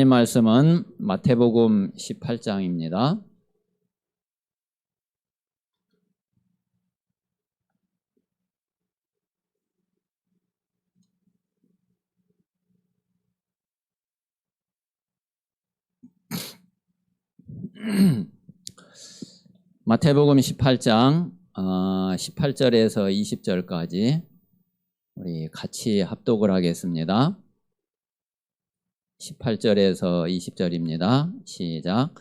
이 말씀은 마태복음 18장입니다. 마태복음 18장 18절에서 20절까지 우리 같이 합독을 하겠습니다. 18절에서 20절입니다. 시작.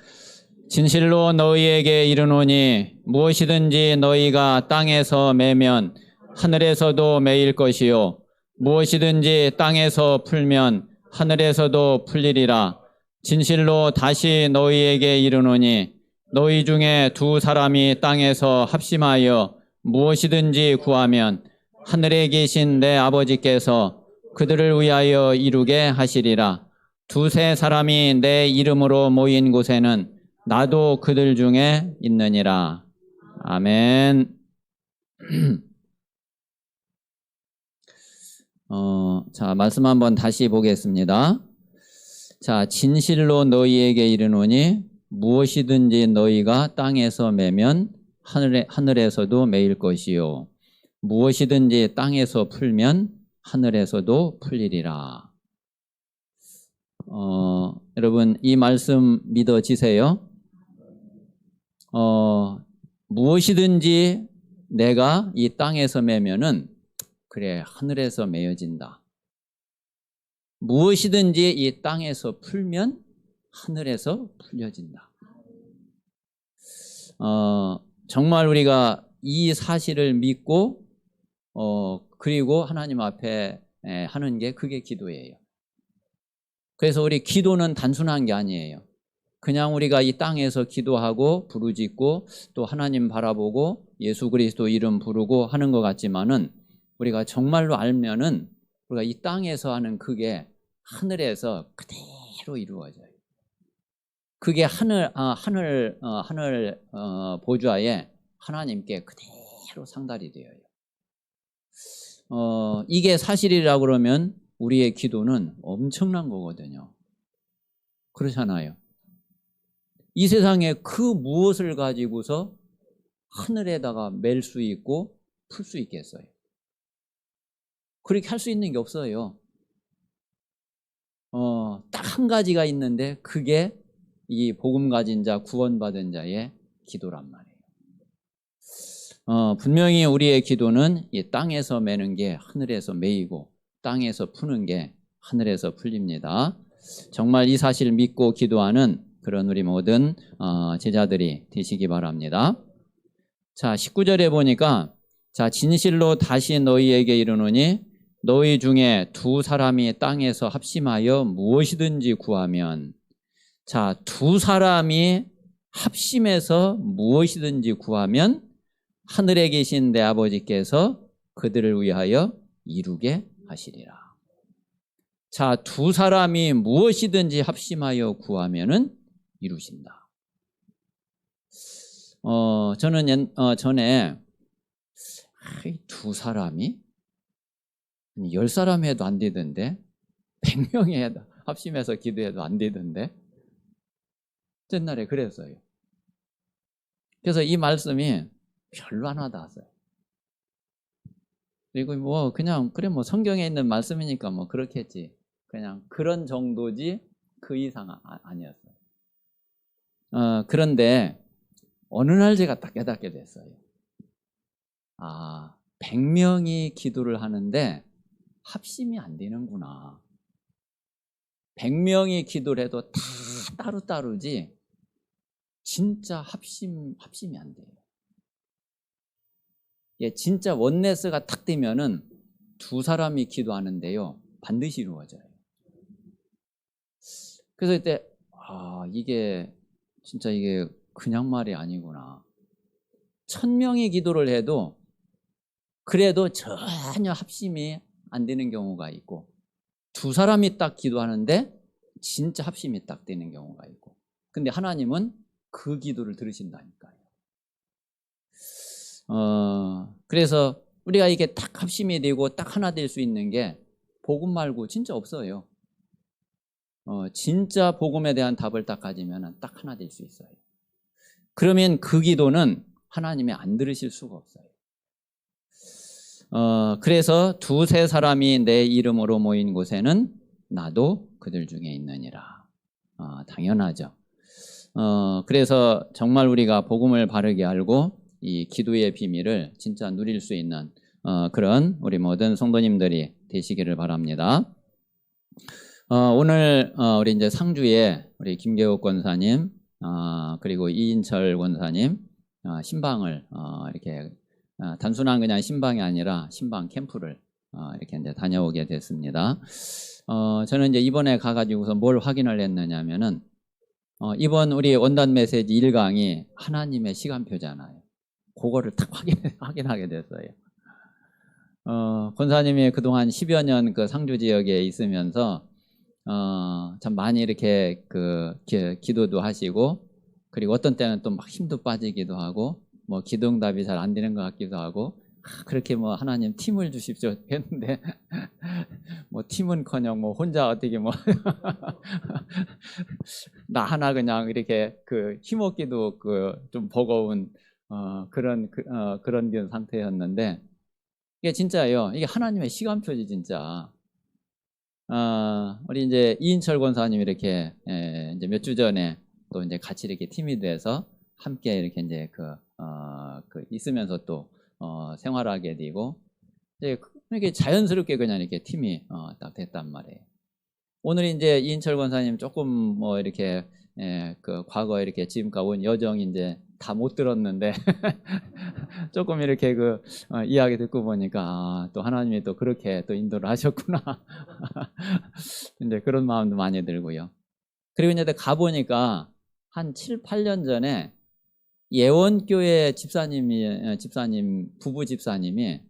진실로 너희에게 이르노니 무엇이든지 너희가 땅에서 매면 하늘에서도 매일 것이요 무엇이든지 땅에서 풀면 하늘에서도 풀리리라. 진실로 다시 너희에게 이르노니 너희 중에 두 사람이 땅에서 합심하여 무엇이든지 구하면 하늘에 계신 내 아버지께서 그들을 위하여 이루게 하시리라. 두세 사람이 내 이름으로 모인 곳에는 나도 그들 중에 있느니라. 아멘. 자, 말씀 한번 다시 보겠습니다. 자, 진실로 너희에게 이르노니 무엇이든지 너희가 땅에서 매면 하늘에서도 매일 것이요 무엇이든지 땅에서 풀면 하늘에서도 풀리리라. 여러분 이 말씀 믿어지세요? 무엇이든지 내가 이 땅에서 매면은 그래 하늘에서 매어진다. 무엇이든지 이 땅에서 풀면 하늘에서 풀려진다. 정말 우리가 이 사실을 믿고 그리고 하나님 앞에 하는 게 그게 기도예요. 그래서 우리 기도는 단순한 게 아니에요. 그냥 우리가 이 땅에서 기도하고 부르짖고 또 하나님 바라보고 예수 그리스도 이름 부르고 하는 것 같지만은 우리가 정말로 알면은 우리가 이 땅에서 하는 그게 하늘에서 그대로 이루어져요. 그게 하늘 보좌에 하나님께 그대로 상달이 되어요. 이게 사실이라고 그러면 우리의 기도는 엄청난 거거든요. 그렇잖아요. 이 세상에 그 무엇을 가지고서 하늘에다가 맬 수 있고 풀 수 있겠어요? 그렇게 할 수 있는 게 없어요. 딱 한 가지가 있는데 그게 이 복음 가진 자, 구원받은 자의 기도란 말이에요. 분명히 우리의 기도는 이 땅에서 매는 게 하늘에서 매이고 땅에서 푸는 게 하늘에서 풀립니다. 정말 이 사실 믿고 기도하는 그런 우리 모든 제자들이 되시기 바랍니다. 자, 19절에 보니까 자, 진실로 다시 너희에게 이르노니 너희 중에 두 사람이 땅에서 합심하여 무엇이든지 구하면 자, 두 사람이 합심해서 무엇이든지 구하면 하늘에 계신 내 아버지께서 그들을 위하여 이루게 하시리라. 자, 두 사람이 무엇이든지 합심하여 구하면은 이루신다. 저는 전에 두 사람이 10사람 해도 안 되던데 100명이 해도 합심해서 기도해도 안 되던데 옛날에 그랬어요. 그래서 이 말씀이 별로 안 와닿았어요. 그리고 뭐 그냥 그래 뭐 성경에 있는 말씀이니까 뭐 그렇겠지. 그냥 그런 정도지 그 이상 아니었어요. 그런데 어느 날 제가 딱 깨닫게 됐어요. 100명이 기도를 하는데 합심이 안 되는구나. 100명이 기도를 해도 다 따로따로지 진짜 합심이 안 돼요. 예, 진짜 원네스가 탁 되면은 두 사람이 기도하는데요 반드시 이루어져요. 그래서 이때 이게 진짜 이게 그냥 말이 아니구나. 1000명이 기도를 해도 그래도 전혀 합심이 안 되는 경우가 있고 두 사람이 딱 기도하는데 진짜 합심이 딱 되는 경우가 있고 근데 하나님은 그 기도를 들으신다니까요. 그래서 우리가 이게 딱 합심이 되고 딱 하나 될 수 있는 게 복음 말고 진짜 없어요. 진짜 복음에 대한 답을 딱 가지면 딱 하나 될 수 있어요. 그러면 그 기도는 하나님이 안 들으실 수가 없어요. 그래서 두세 사람이 내 이름으로 모인 곳에는 나도 그들 중에 있느니라. 당연하죠. 그래서 정말 우리가 복음을 바르게 알고 이 기도의 비밀을 진짜 누릴 수 있는 그런 우리 모든 성도님들이 되시기를 바랍니다. 오늘 우리 이제 상주에 우리 김계옥 권사님 그리고 이인철 권사님 신방을 이렇게 단순한 그냥 신방이 아니라 신방 캠프를 이렇게 이제 다녀오게 됐습니다. 저는 이제 이번에 가가지고서 뭘 확인을 했느냐면은 이번 우리 원단 메시지 1강이 하나님의 시간표잖아요. 그거를 딱 확인하게 됐어요. 권사님이 그동안 10여 년 그 상주 지역에 있으면서 참 많이 이렇게 기도도 하시고, 그리고 어떤 때는 또 막 힘도 빠지기도 하고, 뭐 기도응답이 잘 안 되는 것 같기도 하고, 그렇게 뭐 하나님 팀을 주십시오 했는데 뭐 팀은커녕 뭐 혼자 어떻게 뭐 나 하나 그냥 이렇게 힘없기도 좀 버거운 그런 상태였는데, 이게 진짜예요. 이게 하나님의 시간표지 진짜. 우리 이제 이인철 권사님 이렇게 이제 몇 주 전에 또 이제 같이 이렇게 팀이 돼서 함께 이렇게 이제 있으면서 또 생활하게 되고, 이제 이렇게 자연스럽게 그냥 이렇게 팀이 딱 됐단 말이에요. 오늘 이제 이인철 권사님 조금 뭐 이렇게 과거 이렇게 지금까지 온 여정 이제 다 못 들었는데 조금 이렇게 이야기 듣고 보니까 또 하나님이 또 그렇게 또 인도를 하셨구나. 이제 그런 마음도 많이 들고요. 그리고 이제 가보니까 한 7, 8년 전에 예원교회 부부 집사님이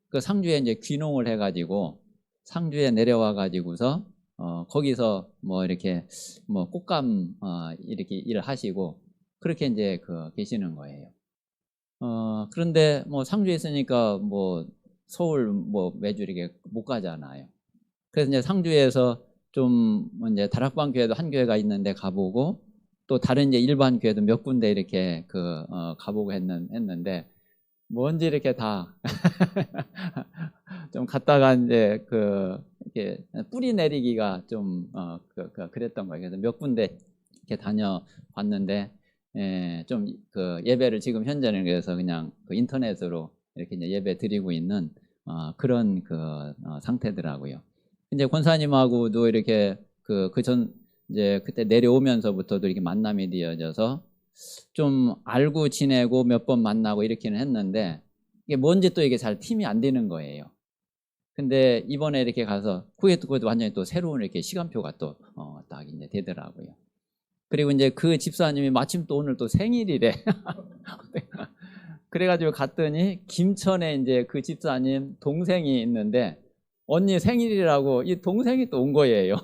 그 상주에 이제 귀농을 해가지고 상주에 내려와 가지고서 거기서 뭐 이렇게 뭐 꽃감 이렇게 일을 하시고 그렇게 이제 계시는 거예요. 그런데 뭐 상주에 있으니까 뭐 서울 뭐 매주 이렇게 못 가잖아요. 그래서 이제 상주에서 좀 이제 다락방 교회도 한 교회가 있는데 가보고, 또 다른 이제 일반 교회도 몇 군데 이렇게 가보고 했는데 뭔지 이렇게 다 좀 갔다가 이제 이렇게 뿌리 내리기가 좀 그랬던 거예요. 그래서 몇 군데 이렇게 다녀봤는데 좀 예배를 지금 현재는 그래서 그냥 인터넷으로 이렇게 이제 예배 드리고 있는 그런 상태더라고요. 이제 권사님하고도 이렇게 이제 그때 내려오면서부터도 이렇게 만남이 되어져서 좀 알고 지내고 몇 번 만나고 이렇게는 했는데, 이게 뭔지 또 이게 잘 팀이 안 되는 거예요. 근데 이번에 이렇게 가서 그것도 완전히 또 새로운 이렇게 시간표가 또 딱 이제 되더라고요. 그리고 이제 그 집사님이 마침 또 오늘 또 생일이래. 그래가지고 갔더니 김천에 이제 그 집사님 동생이 있는데 언니 생일이라고 이 동생이 또 온 거예요.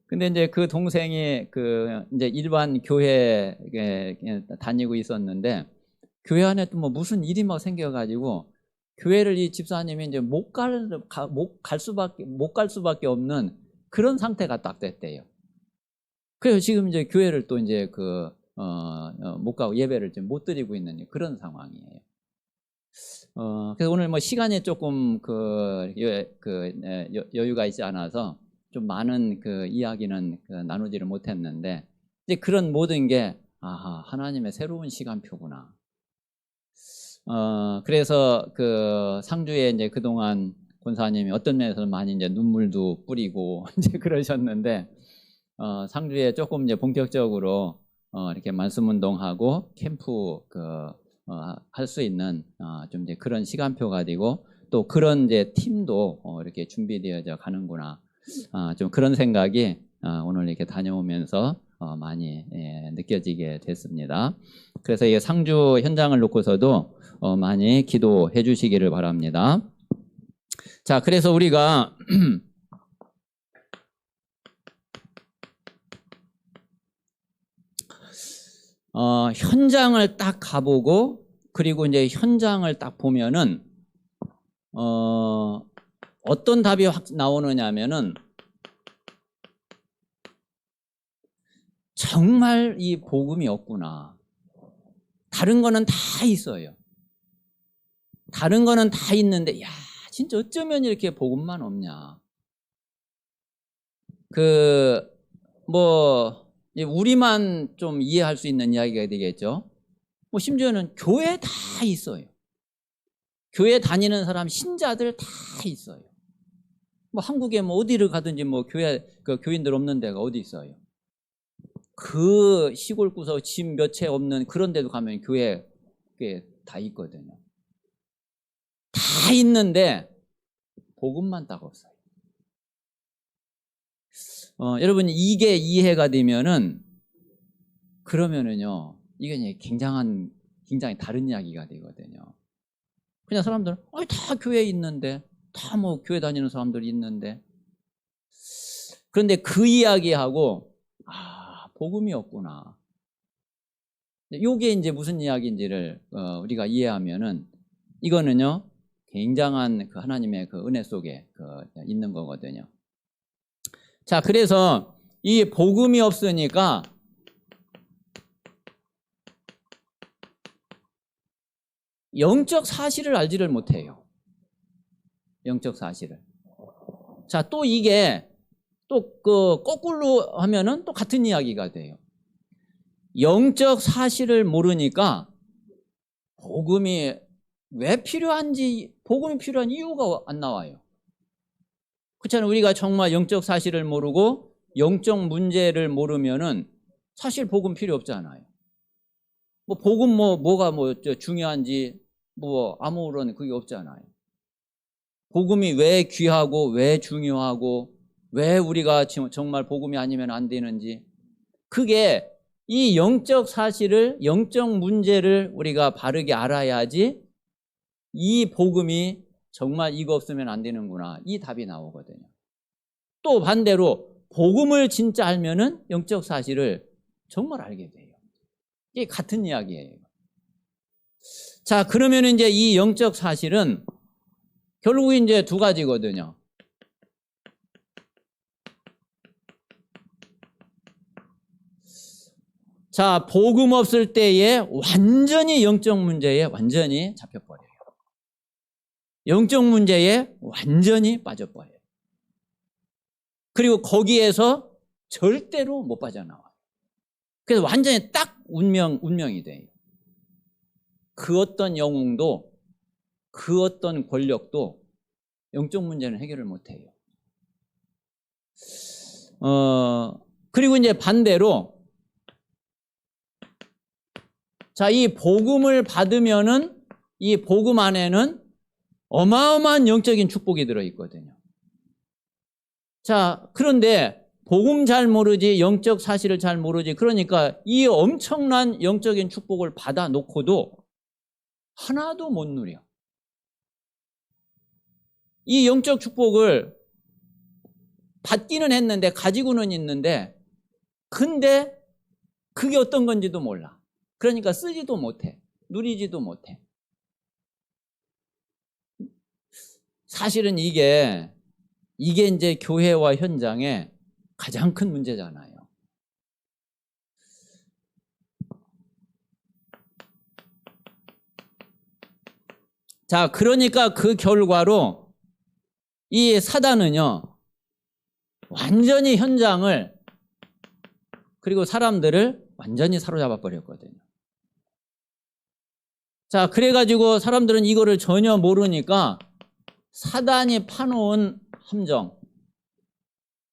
근데 이제 그 동생이 이제 일반 교회에 다니고 있었는데, 교회 안에 또 뭐 무슨 일이 막 생겨가지고 교회를 이 집사님이 이제 못 갈 수밖에 없는 그런 상태가 딱 됐대요. 그래서 지금 이제 교회를 또 이제 못 가고 예배를 좀 못 드리고 있는 그런 상황이에요. 그래서 오늘 뭐 시간이 조금 여유가 있지 않아서 좀 많은 이야기는 나누지를 못했는데, 이제 그런 모든 게 하나님의 새로운 시간표구나. 그래서 상주에 이제 그동안 권사님이 어떤 면에서는 많이 이제 눈물도 뿌리고 이제 그러셨는데, 상주에 조금 이제 본격적으로 이렇게 말씀 운동하고 캠프 할 수 있는 좀 이제 그런 시간표가 되고, 또 그런 이제 팀도 이렇게 준비되어져 가는구나. 좀 그런 생각이 오늘 이렇게 다녀오면서 많이 느껴지게 됐습니다. 그래서 이 상주 현장을 놓고서도 많이 기도해 주시기를 바랍니다. 자, 그래서 우리가 현장을 딱 가보고, 그리고 이제 현장을 딱 보면은 어떤 답이 확 나오느냐면은 정말 이 복음이 없구나. 다른 거는 다 있어요. 다른 거는 다 있는데, 야, 진짜 어쩌면 이렇게 복음만 없냐. 우리만 좀 이해할 수 있는 이야기가 되겠죠. 심지어는 교회 다 있어요. 교회 다니는 사람, 신자들 다 있어요. 한국에 어디를 가든지 교인들 없는 데가 어디 있어요. 그 시골 구석 집 몇 채 없는 그런 데도 가면 교회 다 있거든요. 다 있는데 복음만 딱 없어요. 여러분 이게 이해가 되면은 그러면은요 이게 굉장히 다른 이야기가 되거든요. 그냥 사람들은 다 교회에 있는데 다 교회 다니는 사람들이 있는데 그런데 그 이야기하고 복음이 없구나. 이게 이제 무슨 이야기인지를 우리가 이해하면은 이거는요 굉장한 그 하나님의 그 은혜 속에 있는 거거든요. 자, 그래서 이 복음이 없으니까 영적 사실을 알지를 못해요. 영적 사실을. 자, 또 이게 또 거꾸로 하면은 또 같은 이야기가 돼요. 영적 사실을 모르니까 복음이 왜 필요한지, 복음이 필요한 이유가 안 나와요. 그렇잖아요. 우리가 정말 영적 사실을 모르고 영적 문제를 모르면은 사실 복음 필요 없잖아요. 복음 뭐가 중요한지 아무런 그게 없잖아요. 복음이 왜 귀하고 왜 중요하고 왜 우리가 정말 복음이 아니면 안 되는지, 그게 이 영적 사실을, 영적 문제를 우리가 바르게 알아야지 이 복음이 정말 이거 없으면 안 되는구나, 이 답이 나오거든요. 또 반대로 복음을 진짜 알면은 영적 사실을 정말 알게 돼요. 이게 같은 이야기예요. 자, 그러면 이제 이 영적 사실은 결국 이제 두 가지거든요. 자, 복음 없을 때에 완전히 영적 문제에 완전히 잡혀버려요. 영적 문제에 완전히 빠져버려요. 그리고 거기에서 절대로 못 빠져나와요. 그래서 완전히 딱 운명이 돼요. 그 어떤 영웅도 그 어떤 권력도 영적 문제는 해결을 못해요. 그리고 이제 반대로, 자, 이 복음을 받으면은 이 복음 안에는 어마어마한 영적인 축복이 들어있거든요. 자, 그런데 복음 잘 모르지, 영적 사실을 잘 모르지, 그러니까 이 엄청난 영적인 축복을 받아 놓고도 하나도 못 누려. 이 영적 축복을 받기는 했는데, 가지고는 있는데, 근데 그게 어떤 건지도 몰라. 그러니까 쓰지도 못해. 누리지도 못해. 사실은 이게 이제 교회와 현장의 가장 큰 문제잖아요. 자, 그러니까 그 결과로 이 사단은요, 완전히 현장을 그리고 사람들을 완전히 사로잡아 버렸거든요. 자, 그래가지고 사람들은 이거를 전혀 모르니까 사단이 파놓은 함정,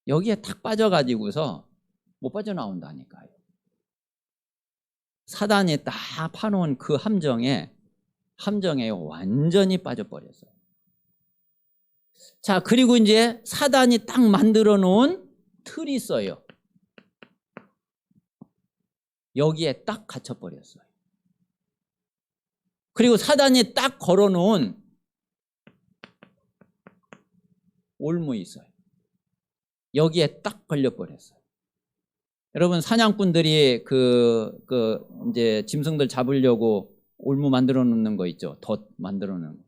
여기에 탁 빠져가지고서 못 빠져나온다니까요. 사단이 딱 파놓은 그 함정에 완전히 빠져버렸어요. 자, 그리고 이제 사단이 딱 만들어 놓은 틀이 있어요. 여기에 딱 갇혀버렸어요. 그리고 사단이 딱 걸어놓은 올무 있어요. 여기에 딱 걸려버렸어요. 여러분, 사냥꾼들이 이제 짐승들 잡으려고 올무 만들어 놓는 거 있죠. 덫 만들어 놓는 거.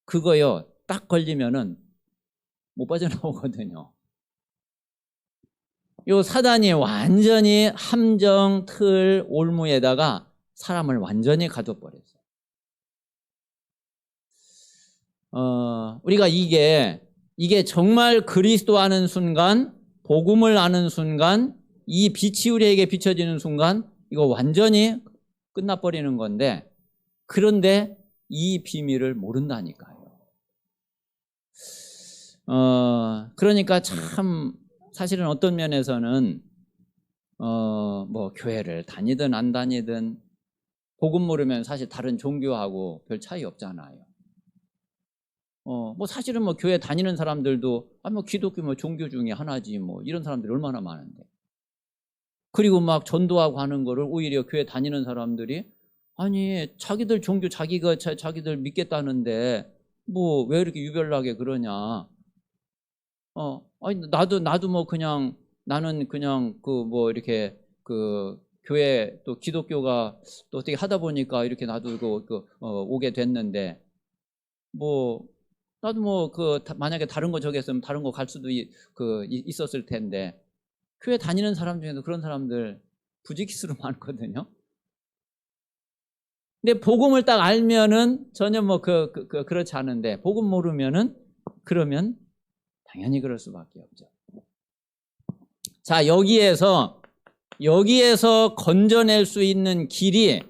그거요, 딱 걸리면은 못 빠져나오거든요. 요 사단이 완전히 함정, 틀, 올무에다가 사람을 완전히 가둬버렸어요. 우리가 이게 정말 그리스도 아는 순간, 복음을 아는 순간, 이 빛이 우리에게 비춰지는 순간 이거 완전히 끝나버리는 건데, 그런데 이 비밀을 모른다니까요. 그러니까 참 사실은 어떤 면에서는 뭐 교회를 다니든 안 다니든 복음 모르면 사실 다른 종교하고 별 차이 없잖아요. 뭐 사실은 뭐 교회 다니는 사람들도 뭐 기독교 뭐 종교 중에 하나지 뭐 이런 사람들이 얼마나 많은데. 그리고 막 전도하고 하는 거를 오히려 교회 다니는 사람들이 아니 자기들 종교 자기들 믿겠다는데 뭐 왜 이렇게 유별나게 그러냐. 아니 나도 뭐 그냥 나는 그냥 그 뭐 이렇게 그 교회 또 기독교가 또 어떻게 하다 보니까 이렇게 나도 오게 됐는데 뭐 나도 뭐 만약에 다른 거 저기 했으면 다른 거 갈 수도 있었을 텐데 교회 다니는 사람 중에도 그런 사람들 부지기수로 많거든요. 근데 복음을 딱 알면은 전혀 뭐 그렇지 않은데 복음 모르면은 그러면 당연히 그럴 수밖에 없죠. 자, 여기에서 건져낼 수 있는 길이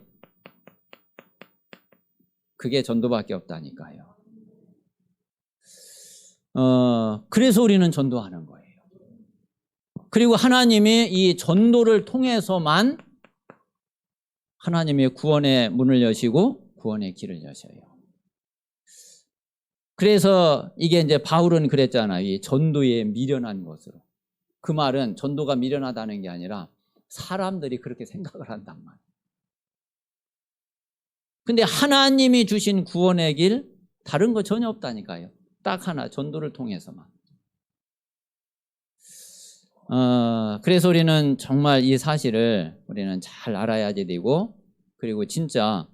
그게 전도밖에 없다니까요. 그래서 우리는 전도하는 거예요. 그리고 하나님이 이 전도를 통해서만 하나님의 구원의 문을 여시고 구원의 길을 여셔요. 그래서 이게 이제 바울은 그랬잖아요. 이 전도에 미련한 것으로. 그 말은 전도가 미련하다는 게 아니라 사람들이 그렇게 생각을 한단 말이에요. 근데 하나님이 주신 구원의 길 다른 거 전혀 없다니까요. 딱 하나, 전도를 통해서만. 그래서 우리는 정말 이 사실을 우리는 잘 알아야지 되고, 그리고 진짜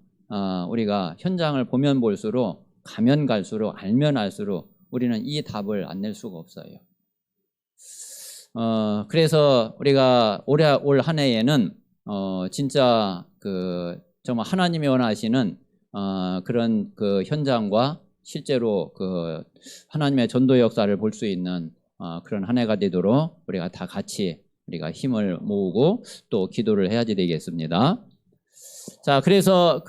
우리가 현장을 보면 볼수록, 가면 갈수록, 알면 알수록 우리는 이 답을 안 낼 수가 없어요. 그래서 우리가 올 한 해에는 진짜 정말 하나님이 원하시는 그런 현장과 실제로 하나님의 전도 역사를 볼 수 있는 그런 한 해가 되도록 우리가 다 같이 우리가 힘을 모으고 또 기도를 해야지 되겠습니다. 자, 그래서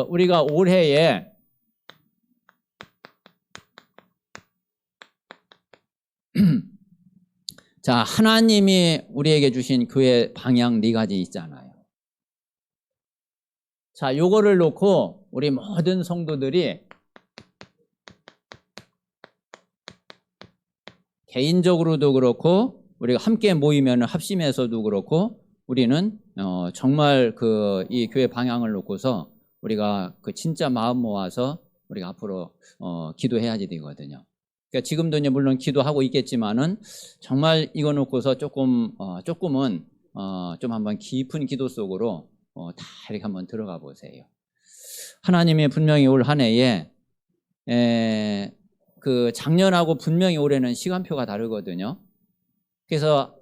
우리가 올해에 자, 하나님이 우리에게 주신 교회 방향 4가지 있잖아요. 자, 요거를 놓고 우리 모든 성도들이 개인적으로도 그렇고 우리가 함께 모이면 합심해서도 그렇고 우리는 정말 이 교회 방향을 놓고서 우리가 진짜 마음 모아서 우리가 앞으로 기도해야지 되거든요. 그러니까 지금도 이제 물론 기도하고 있겠지만은 정말 이거 놓고서 조금은 좀 한번 깊은 기도 속으로 다 이렇게 한번 들어가 보세요. 하나님이 분명히 올 한 해에 작년하고 분명히 올해는 시간표가 다르거든요. 그래서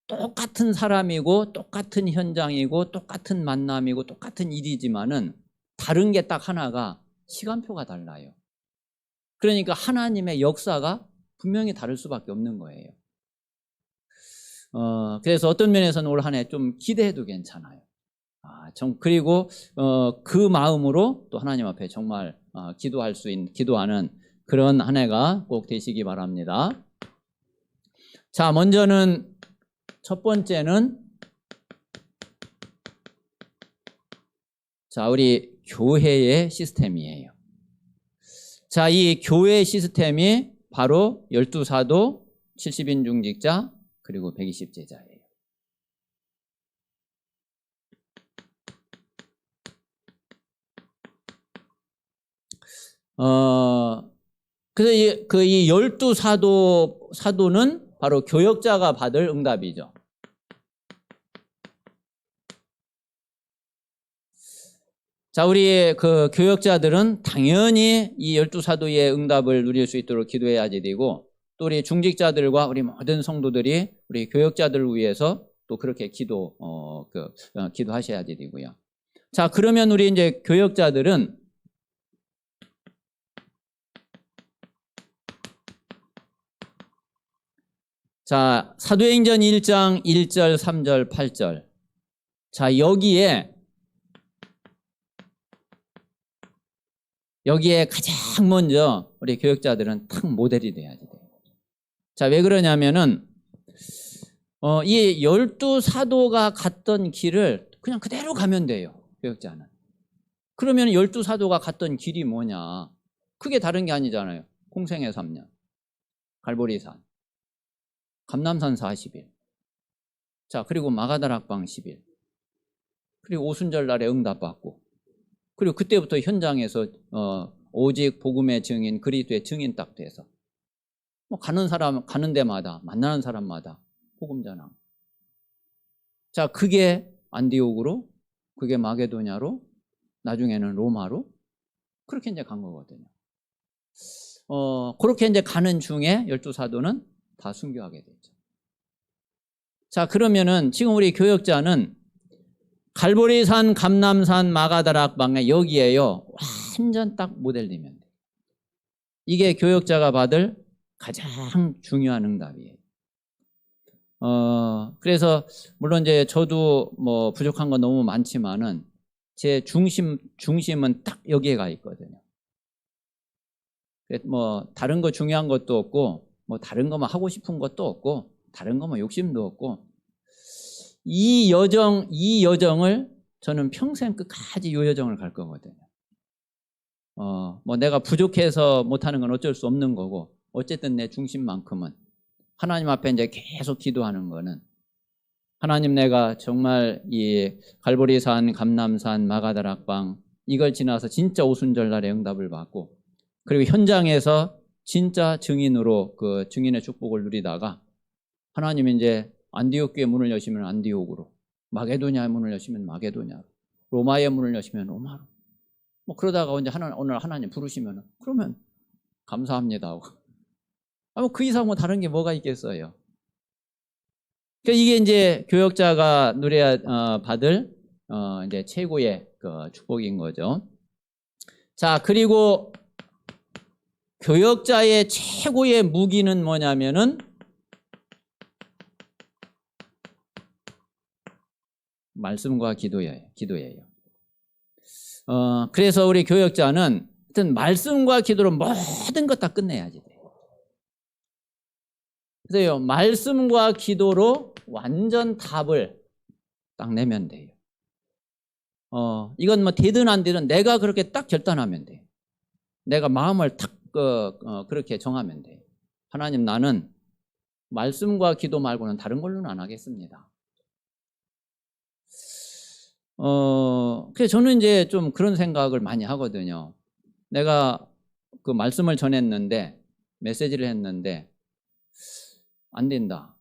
똑같은 사람이고 똑같은 현장이고 똑같은 만남이고 똑같은 일이지만은 다른 게 딱 하나가 시간표가 달라요. 그러니까 하나님의 역사가 분명히 다를 수밖에 없는 거예요. 그래서 어떤 면에서는 올 한 해 좀 기대해도 괜찮아요. 그리고 그 마음으로 또 하나님 앞에 정말 기도하는 그런 한 해가 꼭 되시기 바랍니다. 자, 먼저는 첫 번째는 자, 우리 교회의 시스템이에요. 자, 이 교회 시스템이 바로 12사도, 70인 중직자, 그리고 120제자예요. 그래서 이 12사도는 바로 교역자가 받을 응답이죠. 자, 우리 교역자들은 당연히 이 12사도의 응답을 누릴 수 있도록 기도해야지 되고 또 우리 중직자들과 우리 모든 성도들이 우리 교역자들을 위해서 또 그렇게 기도하셔야 되고요. 자, 그러면 우리 이제 교역자들은 자, 사도행전 1장 1절, 3절, 8절. 자, 여기에 가장 먼저 우리 교역자들은 딱 모델이 돼야지 돼요. 자, 왜 그러냐면은 이 12사도가 갔던 길을 그냥 그대로 가면 돼요. 교역자는. 그러면 12사도가 갔던 길이 뭐냐? 크게 다른 게 아니잖아요. 공생애 3년, 갈보리산, 감람산 40일, 자, 그리고 마가다락방 10일, 그리고 오순절 날에 응답받고, 그리고 그때부터 현장에서 오직 복음의 증인, 그리스도의 증인 딱 돼서 뭐 가는 데마다 만나는 사람마다 복음 전함. 자, 그게 안디옥으로, 그게 마게도냐로, 나중에는 로마로 그렇게 이제 간 거거든요. 그렇게 이제 가는 중에 12사도는 다 순교하게 되죠. 자, 그러면은 지금 우리 교역자는 갈보리산, 감람산, 마가다락방에 여기에요. 완전 딱 모델되면 돼요. 이게 교역자가 받을 가장 중요한 응답이에요. 그래서 물론 이제 저도 뭐 부족한 건 너무 많지만은 제 중심은 딱 여기에 가 있거든요. 뭐 다른 거 중요한 것도 없고, 뭐 다른 거만 하고 싶은 것도 없고, 다른 거만 욕심도 없고, 이 여정을 저는 평생 끝까지 이 여정을 갈 거거든요. 뭐 내가 부족해서 못하는 건 어쩔 수 없는 거고, 어쨌든 내 중심만큼은 하나님 앞에 이제 계속 기도하는 거는, 하나님, 내가 정말 이 갈보리산, 감람산, 마가다락방 이걸 지나서 진짜 오순절 날에 응답을 받고, 그리고 현장에서 진짜 증인으로 그 증인의 축복을 누리다가 하나님이 이제 안디옥 교회 문을 여시면 안디옥으로, 마게도냐의 문을 여시면 마게도냐로, 로마의 문을 여시면 로마로, 뭐 그러다가 이제 오늘 하나님 부르시면 그러면 감사합니다 하고, 뭐 그 이상 뭐 다른 게 뭐가 있겠어요. 그러니까 이게 이제 교역자가 누려야 받을 이제 최고의 그 축복인 거죠. 자, 그리고 교역자의 최고의 무기는 뭐냐면은 말씀과 기도예요. 그래서 우리 교역자는 하여튼 말씀과 기도로 모든 것 다 끝내야지 돼요. 그래서 말씀과 기도로 완전 답을 딱 내면 돼요. 이건 뭐 되든 안 되든 내가 그렇게 딱 결단하면 돼요. 내가 마음을 딱 그렇게 정하면 돼요. 하나님, 나는 말씀과 기도 말고는 다른 걸로는 안 하겠습니다. 그래서 저는 이제 좀 그런 생각을 많이 하거든요. 내가 그 말씀을 전했는데, 메시지를 했는데 안 된다.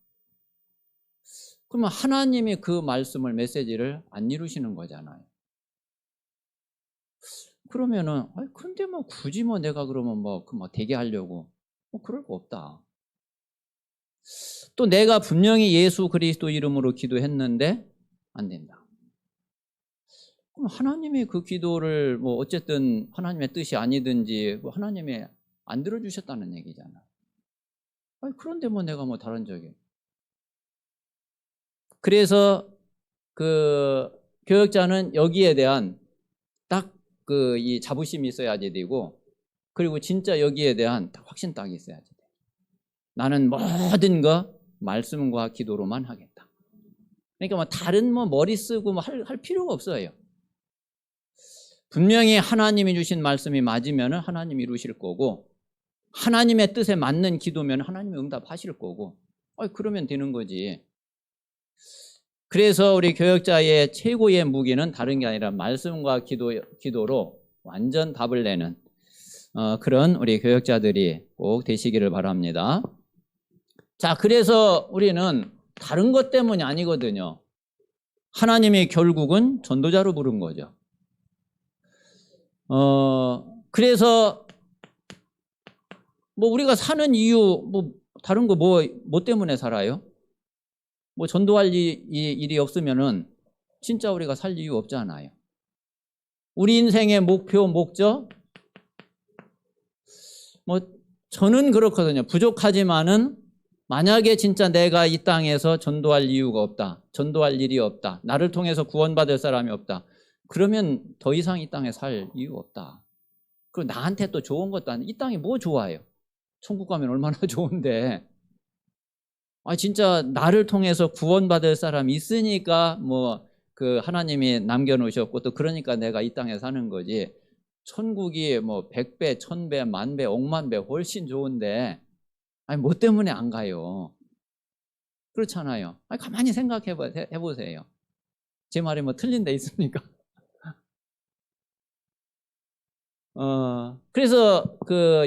그러면 하나님이 그 말씀을, 메시지를 안 이루시는 거잖아요. 그러면은 근데 뭐 굳이 뭐 내가 그러면 뭐 되게 하려고 그럴 거 없다. 또 내가 분명히 예수 그리스도 이름으로 기도했는데 안 된다. 그럼 하나님이 그 기도를 뭐 어쨌든 하나님의 뜻이 아니든지 뭐 하나님이 안 들어주셨다는 얘기잖아. 그런데 뭐 내가 뭐 다른 적이. 그래서 그 교역자는 여기에 대한 딱 그 이 자부심이 있어야지 되고, 그리고 진짜 여기에 대한 확신 딱 있어야지 돼. 나는 모든 거 말씀과 기도로만 하겠다. 그러니까 뭐 다른 뭐 머리 쓰고 뭐 할 필요가 없어요. 분명히 하나님이 주신 말씀이 맞으면 하나님이 이루실 거고, 하나님의 뜻에 맞는 기도면 하나님이 응답하실 거고, 그러면 되는 거지. 그래서 우리 교역자의 최고의 무기는 다른 게 아니라 말씀과 기도로 완전 답을 내는 그런 우리 교역자들이 꼭 되시기를 바랍니다. 자, 그래서 우리는 다른 것 때문이 아니거든요. 하나님이 결국은 전도자로 부른 거죠. 그래서 뭐 우리가 사는 이유, 뭐 다른 거 뭐 때문에 살아요? 뭐 전도할 일이 없으면은 진짜 우리가 살 이유 없잖아요. 우리 인생의 목표, 목적? 뭐 저는 그렇거든요. 부족하지만은 만약에 진짜 내가 이 땅에서 전도할 이유가 없다, 전도할 일이 없다, 나를 통해서 구원받을 사람이 없다, 그러면 더 이상 이 땅에 살 이유가 없다. 그리고 나한테 또 좋은 것도 아니고, 이 땅이 뭐 좋아요? 천국 가면 얼마나 좋은데. 진짜 나를 통해서 구원받을 사람이 있으니까 뭐 그 하나님이 남겨놓으셨고, 또 그러니까 내가 이 땅에 사는 거지. 천국이 뭐 100배, 1000배, 만배, 억만배 훨씬 좋은데 뭐 때문에 안 가요? 그렇잖아요. 가만히 생각해 보세요. 제 말이 뭐 틀린 데 있습니까? 그래서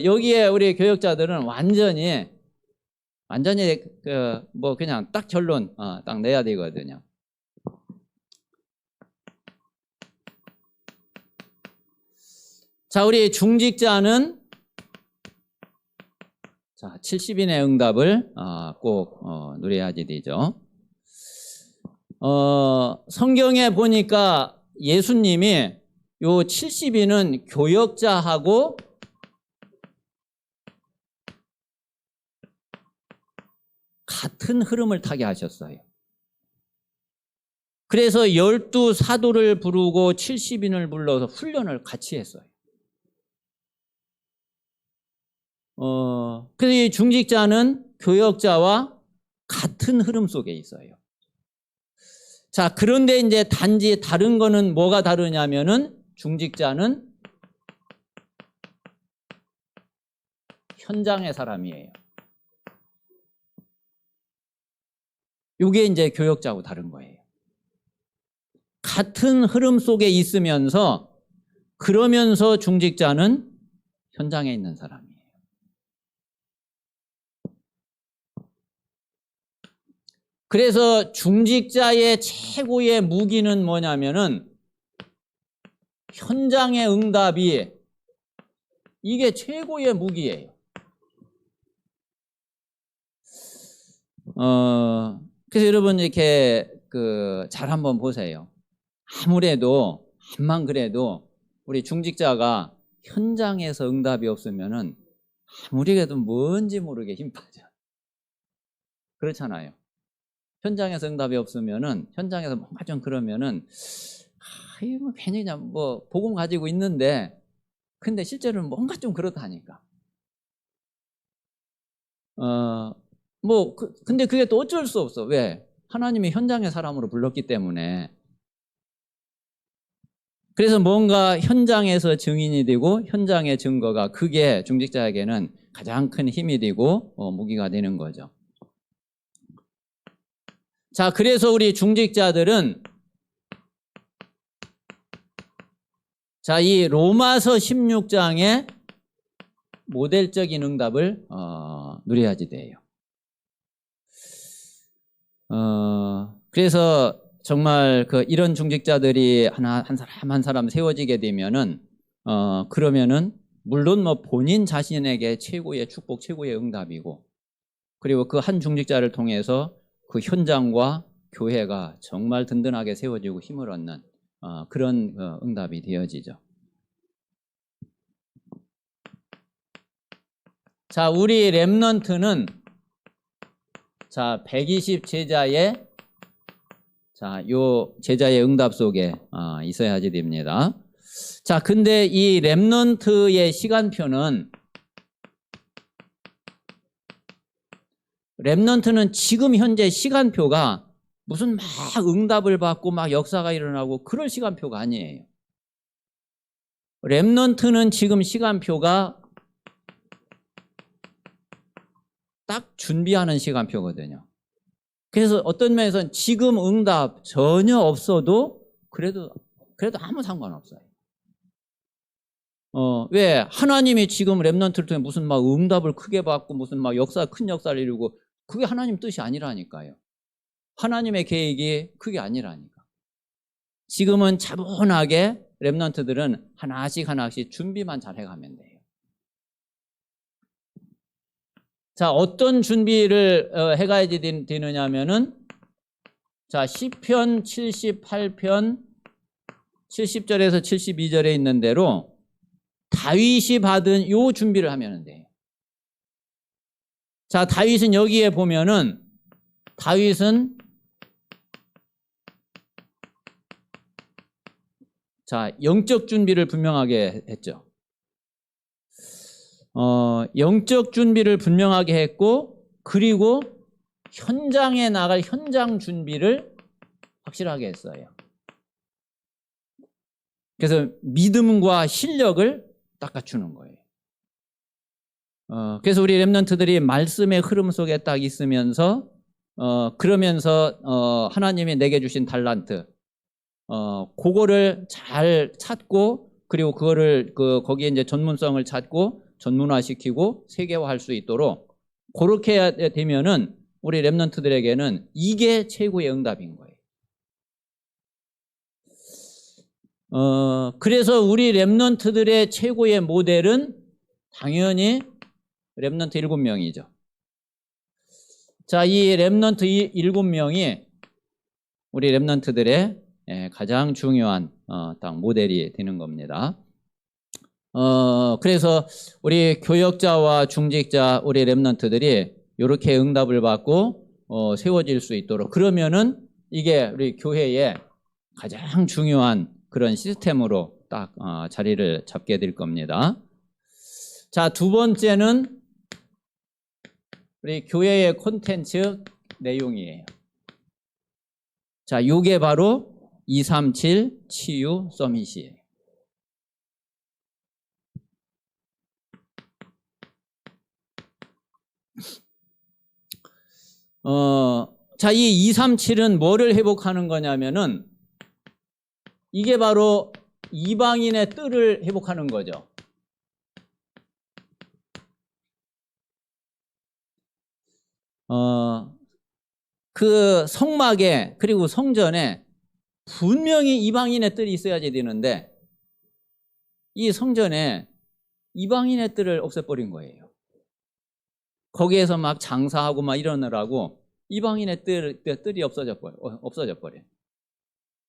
여기에 우리 교역자들은 완전히 뭐 그냥 딱 결론 딱 내야 되거든요. 자, 우리 중직자는 70인의 응답을 꼭 누려야지 되죠. 성경에 보니까 예수님이 요 70인은 교역자하고 같은 흐름을 타게 하셨어요. 그래서 12사도를 부르고 70인을 불러서 훈련을 같이 했어요. 그래서 이 중직자는 교역자와 같은 흐름 속에 있어요. 자, 그런데 이제 단지 다른 거는 뭐가 다르냐면은 중직자는 현장의 사람이에요. 이게 이제 교역자하고 다른 거예요. 같은 흐름 속에 있으면서 그러면서 중직자는 현장에 있는 사람이에요. 그래서 중직자의 최고의 무기는 뭐냐면은 현장의 응답이 이게 최고의 무기예요. 그래서 여러분 이렇게 잘 한번 보세요. 아무래도 암만 그래도 우리 중직자가 현장에서 응답이 없으면은 아무리 그래도 뭔지 모르게 힘 빠져. 그렇잖아요. 현장에서 응답이 없으면은 현장에서 뭔가 좀 그러면은 이거 괜히 그냥 뭐 복음 가지고 있는데 근데 실제로는 뭔가 좀 그렇다니까. 근데 그게 또 어쩔 수 없어. 왜? 하나님이 현장의 사람으로 불렀기 때문에. 그래서 뭔가 현장에서 증인이 되고 현장의 증거가 그게 중직자에게는 가장 큰 힘이 되고 무기가 되는 거죠. 자, 그래서 우리 중직자들은 이 로마서 16장의 모델적인 응답을 누려야지 돼요. 그래서 정말 이런 중직자들이 한 사람 한 사람 세워지게 되면은 그러면은 물론 뭐 본인 자신에게 최고의 축복, 최고의 응답이고, 그리고 그 한 중직자를 통해서 그 현장과 교회가 정말 든든하게 세워지고 힘을 얻는 그런 응답이 되어지죠. 자, 우리 렘넌트는 120 제자의 요 제자의 응답 속에 있어야지 됩니다. 자, 근데 이 렘넌트의 시간표는 렘넌트는 지금 현재 시간표가 무슨 막 응답을 받고 막 역사가 일어나고 그럴 시간표가 아니에요. 렘넌트는 지금 시간표가 딱 준비하는 시간표거든요. 그래서 어떤 면에서는 지금 응답 전혀 없어도 그래도 아무 상관없어요. 왜? 하나님이 지금 렘넌트를 통해 무슨 막 응답을 크게 받고 무슨 막 큰 역사를 이루고 그게 하나님 뜻이 아니라니까요. 하나님의 계획이 그게 아니라니까. 지금은 차분하게 렘넌트들은 하나씩 준비만 잘 해가면 돼요. 자, 어떤 준비를 해가야지 되느냐면은, 자, 시편 78편 70절에서 72절에 있는 대로 다윗이 받은 요 준비를 하면 돼요. 자, 다윗은 여기에 보면은 다윗은 자, 영적 준비를 분명하게 했죠. 영적 준비를 분명하게 했고, 그리고 현장에 나갈 현장 준비를 확실하게 했어요. 그래서 믿음과 실력을 딱 갖추는 거예요. 그래서 우리 렘넌트들이 말씀의 흐름 속에 딱 있으면서, 그러면서 하나님이 내게 주신 달란트, 그거를 잘 찾고, 그리고 그거를 거기에 이제 전문성을 찾고 전문화시키고 세계화할 수 있도록 그렇게 되면은 우리 렘넌트들에게는 이게 최고의 응답인 거예요. 그래서 우리 렘넌트들의 최고의 모델은 당연히 렘넌트 7명이죠. 자, 이 렘넌트 7명이 우리 렘넌트들의 가장 중요한 딱 모델이 되는 겁니다. 그래서 우리 교역자와 중직자, 우리 렘넌트들이 이렇게 응답을 받고 세워질 수 있도록, 그러면은 이게 우리 교회의 가장 중요한 그런 시스템으로 딱 자리를 잡게 될 겁니다. 자, 두 번째는 우리 교회의 콘텐츠 내용이에요. 자, 이게 바로 237 치유 서밋이에요. 자, 이 237은 뭐를 회복하는 거냐면은 이게 바로 이방인의 뜰을 회복하는 거죠. 그 성막에 그리고 성전에 분명히 이방인의 뜰이 있어야지 되는데 이 성전에 이방인의 뜰을 없애버린 거예요. 거기에서 막 장사하고 막 이러느라고 이방인의 뜰이 없어져 버려.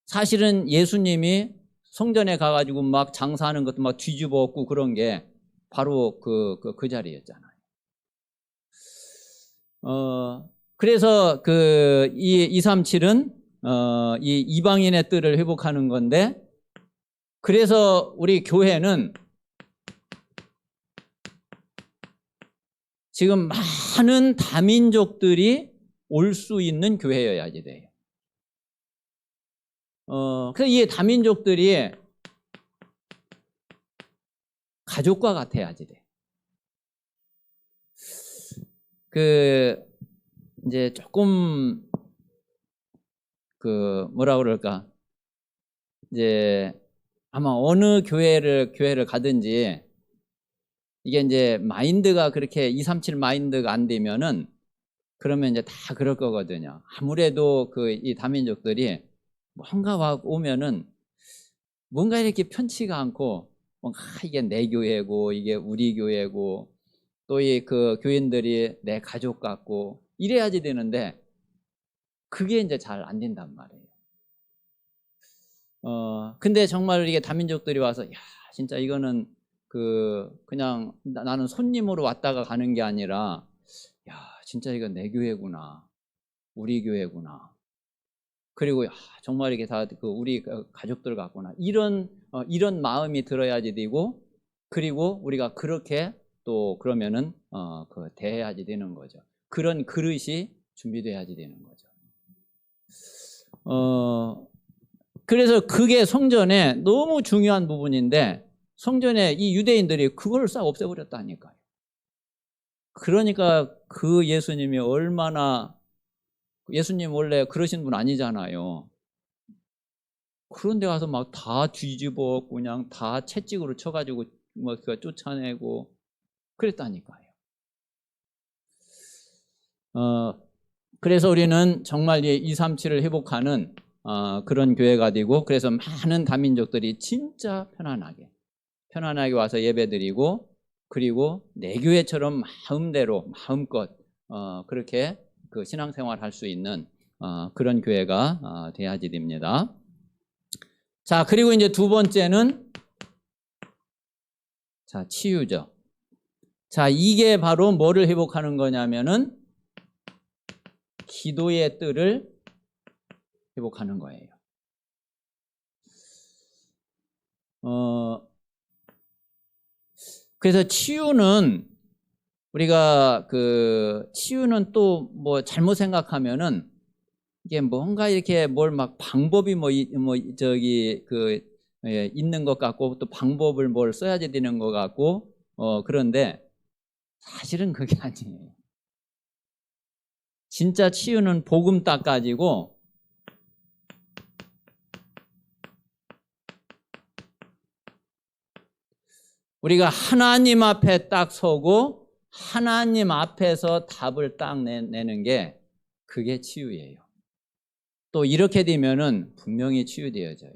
사실은 예수님이 성전에 가가지고 막 장사하는 것도 막 뒤집어 엎고 그런 게 바로 그 자리였잖아요. 그래서 이 237은 이 이방인의 뜰을 회복하는 건데, 그래서 우리 교회는 지금 많은 다민족들이 올 수 있는 교회여야지 돼요. 그래서 이 다민족들이 가족과 같아야지 돼. 이제 조금 뭐라 그럴까, 이제 아마 어느 교회를 가든지 이게 이제 마인드가 그렇게 237 마인드가 안 되면은 그러면 이제 다 그럴 거거든요. 아무래도 이 다민족들이 뭔가 오면은 뭔가 이렇게 편치가 않고 뭔가 이게 내 교회고 이게 우리 교회고 또 그 교인들이 내 가족 같고 이래야지 되는데 그게 이제 잘 안 된단 말이에요. 근데 정말 이게 다민족들이 와서 야, 진짜 이거는 그냥 나는 손님으로 왔다가 가는 게 아니라 야, 진짜 이거 내 교회구나. 우리 교회구나. 그리고 야, 정말 이게 다 우리 가족들 같구나. 이런 마음이 들어야지 되고, 그리고 우리가 그렇게 또 그러면은 대해야지 되는 거죠. 그런 그릇이 준비돼야지 되는 거죠. 그래서 그게 성전에 너무 중요한 부분인데 성전에 이 유대인들이 그걸 싹 없애버렸다니까요. 그러니까 예수님이 얼마나, 예수님 원래 그러신 분 아니잖아요. 그런데 가서 막 다 뒤집어 그냥 다 채찍으로 쳐가지고 뭐 쫓아내고 그랬다니까요. 그래서 우리는 정말 이 237을 회복하는 그런 교회가 되고, 그래서 많은 다민족들이 진짜 편안하게 와서 예배드리고, 그리고 내 교회처럼 마음대로 마음껏 그렇게 그 신앙생활 할 수 있는 그런 교회가 돼야지 됩니다. 자, 그리고 이제 두 번째는 자, 치유죠. 자, 이게 바로 뭐를 회복하는 거냐면은 기도의 뜰을 회복하는 거예요. 그래서 치유는 우리가 그 치유는 또 뭐 잘못 생각하면은 이게 뭔가 이렇게 뭘 막 방법이 있는 것 같고 또 방법을 뭘 써야지 되는 것 같고 그런데 사실은 그게 아니에요. 진짜 치유는 복음 딱 가지고 우리가 하나님 앞에 딱 서고 하나님 앞에서 답을 딱 내는 게 그게 치유예요. 또 이렇게 되면은 분명히 치유되어져요.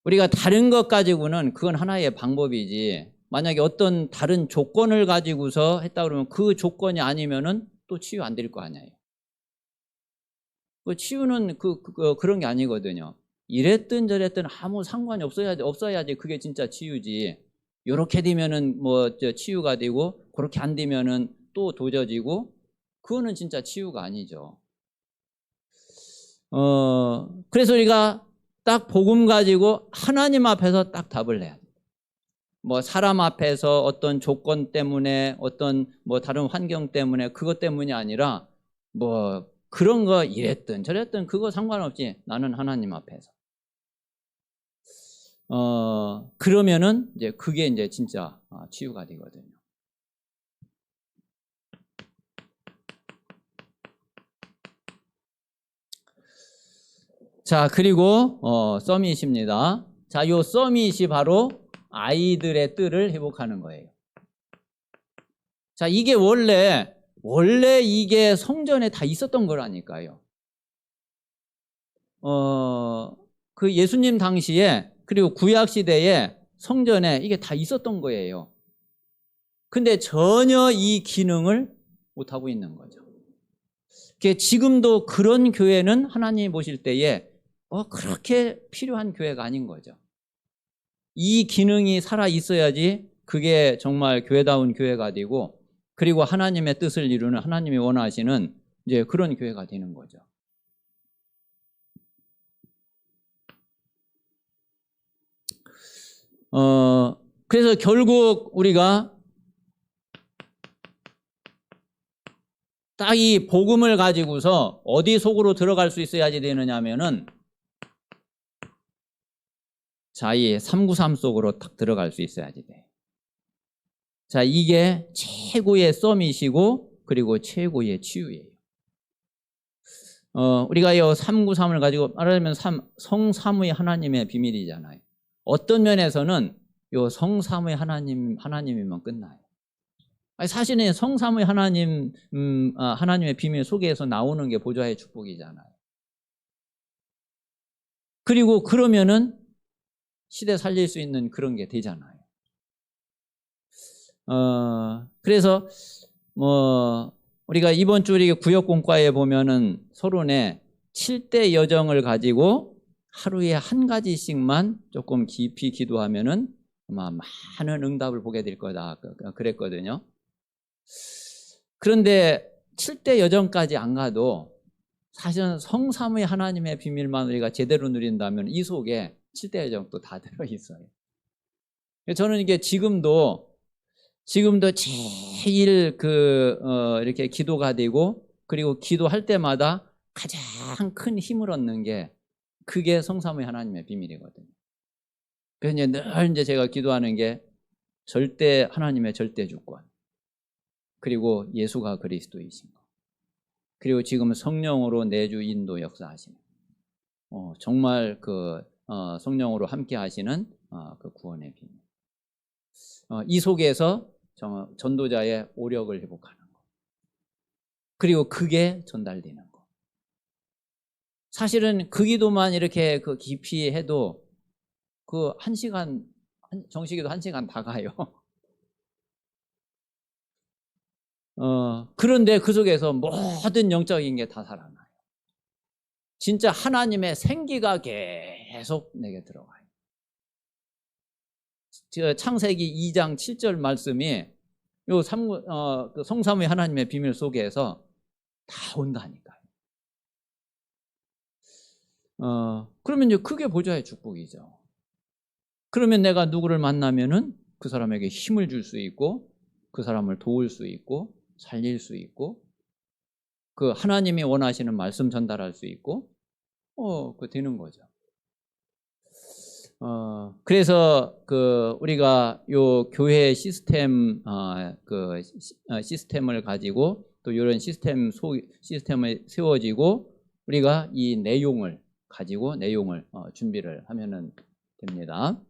우리가 다른 것 가지고는 그건 하나의 방법이지, 만약에 어떤 다른 조건을 가지고서 했다 그러면 그 조건이 아니면은 또 치유 안 될 거 아니에요. 그 치유는 그런 게 아니거든요. 이랬든 저랬든 아무 상관이 없어야지 그게 진짜 치유지. 요렇게 되면은 치유가 되고 그렇게 안 되면은 또 도져지고, 그거는 진짜 치유가 아니죠. 그래서 우리가 딱 복음 가지고 하나님 앞에서 딱 답을 내야 돼요. 사람 앞에서 어떤 조건 때문에 어떤 다른 환경 때문에 그것 때문이 아니라 그런 거 이랬든 저랬든 그거 상관없이 나는 하나님 앞에서 그러면은 이제 그게 이제 진짜 치유가 되거든요. 자, 그리고 서밋입니다. 자, 요 서밋이 바로 아이들의 뜰을 회복하는 거예요. 자, 이게 원래 이게 성전에 다 있었던 거라니까요. 그 예수님 당시에 그리고 구약 시대에 성전에 이게 다 있었던 거예요. 근데 전혀 이 기능을 못 하고 있는 거죠. 지금도 그런 교회는 하나님이 보실 때에 그렇게 필요한 교회가 아닌 거죠. 이 기능이 살아 있어야지 그게 정말 교회다운 교회가 되고, 그리고 하나님의 뜻을 이루는, 하나님이 원하시는 이제 그런 교회가 되는 거죠. 그래서 결국 우리가 딱 이 복음을 가지고서 어디 속으로 들어갈 수 있어야지 되느냐면은 자, 이 393 속으로 딱 들어갈 수 있어야지 돼. 자, 이게 최고의 서밋이고 그리고 최고의 치유예요. 우리가 이 393을 가지고 말하자면 성삼의 하나님의 비밀이잖아요. 어떤 면에서는 요 성삼의 하나님이면 끝나요. 사실은 성삼의 하나님의 비밀 속에서 나오는 게 보좌의 축복이잖아요. 그리고 그러면은 시대 살릴 수 있는 그런 게 되잖아요. 그래서 우리가 이번 주 우리 구역공과에 보면은 서론에 7대 여정을 가지고 하루에 한 가지씩만 조금 깊이 기도하면은 아마 많은 응답을 보게 될 거다 그랬거든요. 그런데 7대 여정까지 안 가도 사실은 성삼의 하나님의 비밀만 우리가 제대로 누린다면 이 속에 7대 여정도 다 들어있어요. 저는 이게 지금도 제일 이렇게 기도가 되고, 그리고 기도할 때마다 가장 큰 힘을 얻는 게 그게 성삼의 하나님의 비밀이거든요. 그래서 늘 이제 제가 기도하는 게 하나님의 절대 주권, 그리고 예수가 그리스도이신 것, 그리고 지금 성령으로 내주 인도 역사하시는 정말 성령으로 함께 하시는 그 구원의 비밀. 이 속에서 전도자의 오력을 회복하는 것, 그리고 그게 전달되는 것. 사실은 그 기도만 이렇게 깊이 해도 그 1시간 정식기도 1시간 다 가요. 그런데 그 속에서 모든 영적인 게 다 살아나요. 진짜 하나님의 생기가 계속 내게 들어가요. 창세기 2장 7절 말씀이 요 성삼위 하나님의 비밀 속에서 다 온다니까요. 그러면 이제 그게 보좌의 축복이죠. 그러면 내가 누구를 만나면은 그 사람에게 힘을 줄 수 있고, 그 사람을 도울 수 있고, 살릴 수 있고, 그 하나님이 원하시는 말씀 전달할 수 있고, 그 되는 거죠. 그래서 우리가 요 교회 시스템 시스템을 가지고 또 이런 시스템을 세워지고 우리가 이 내용을 가지고 준비를 하면은 됩니다.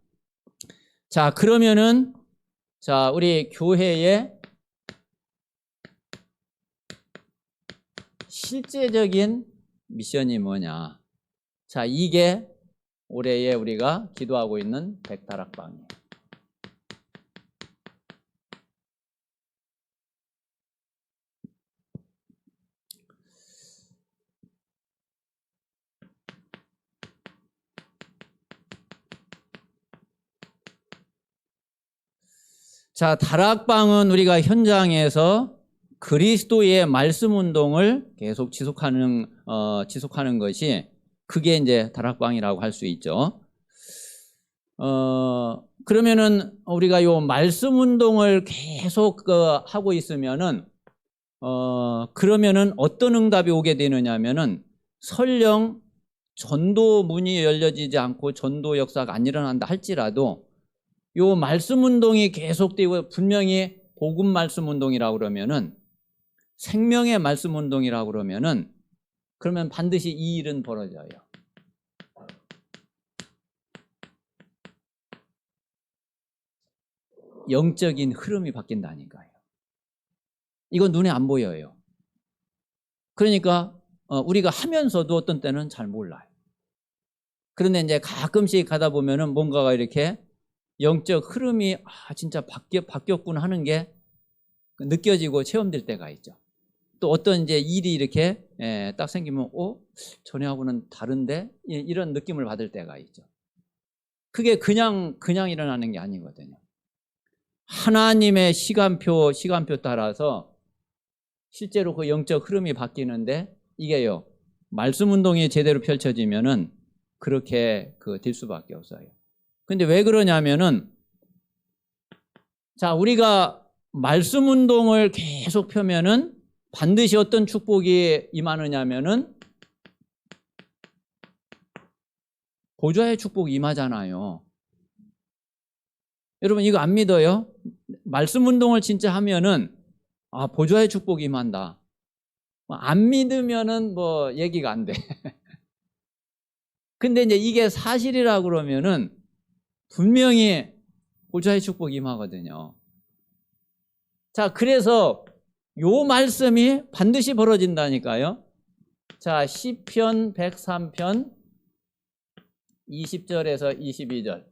자, 그러면은 우리 교회의 실제적인 미션이 뭐냐? 자, 이게 올해에 우리가 기도하고 있는 백다락방이에요. 자, 다락방은 우리가 현장에서 그리스도의 말씀 운동을 계속 지속하는 것이 그게 이제 다락방이라고 할 수 있죠. 그러면은 우리가 요 말씀 운동을 계속 하고 있으면은 그러면은 어떤 응답이 오게 되느냐면은 설령 전도 문이 열려지지 않고 전도 역사가 안 일어난다 할지라도 요 말씀 운동이 계속되고 분명히 복음 말씀 운동이라고 그러면은 생명의 말씀 운동이라고 그러면 반드시 이 일은 벌어져요. 영적인 흐름이 바뀐다니까요. 이건 눈에 안 보여요. 그러니까 우리가 하면서도 어떤 때는 잘 몰라요. 그런데 이제 가끔씩 가다 보면은 뭔가가 이렇게 영적 흐름이 진짜 바뀌었구나 하는 게 느껴지고 체험될 때가 있죠. 또 어떤 이제 일이 이렇게 딱 생기면 전에하고는 다른데 이런 느낌을 받을 때가 있죠. 그게 그냥 일어나는 게 아니거든요. 하나님의 시간표 따라서 실제로 그 영적 흐름이 바뀌는데 이게요, 말씀 운동이 제대로 펼쳐지면은 그렇게 될 수밖에 없어요. 근데 왜 그러냐면은 자, 우리가 말씀 운동을 계속 펴면은 반드시 어떤 축복이 임하느냐면은 보좌의 축복이 임하잖아요. 여러분 이거 안 믿어요? 말씀 운동을 진짜 하면은 보좌의 축복이 임한다. 안 믿으면은 뭐 얘기가 안 돼. 근데 이제 이게 사실이라고 그러면은 분명히 보좌의 축복이 임하거든요. 자, 그래서 요 말씀이 반드시 벌어진다니까요. 자, 시편 103편 20절에서 22절.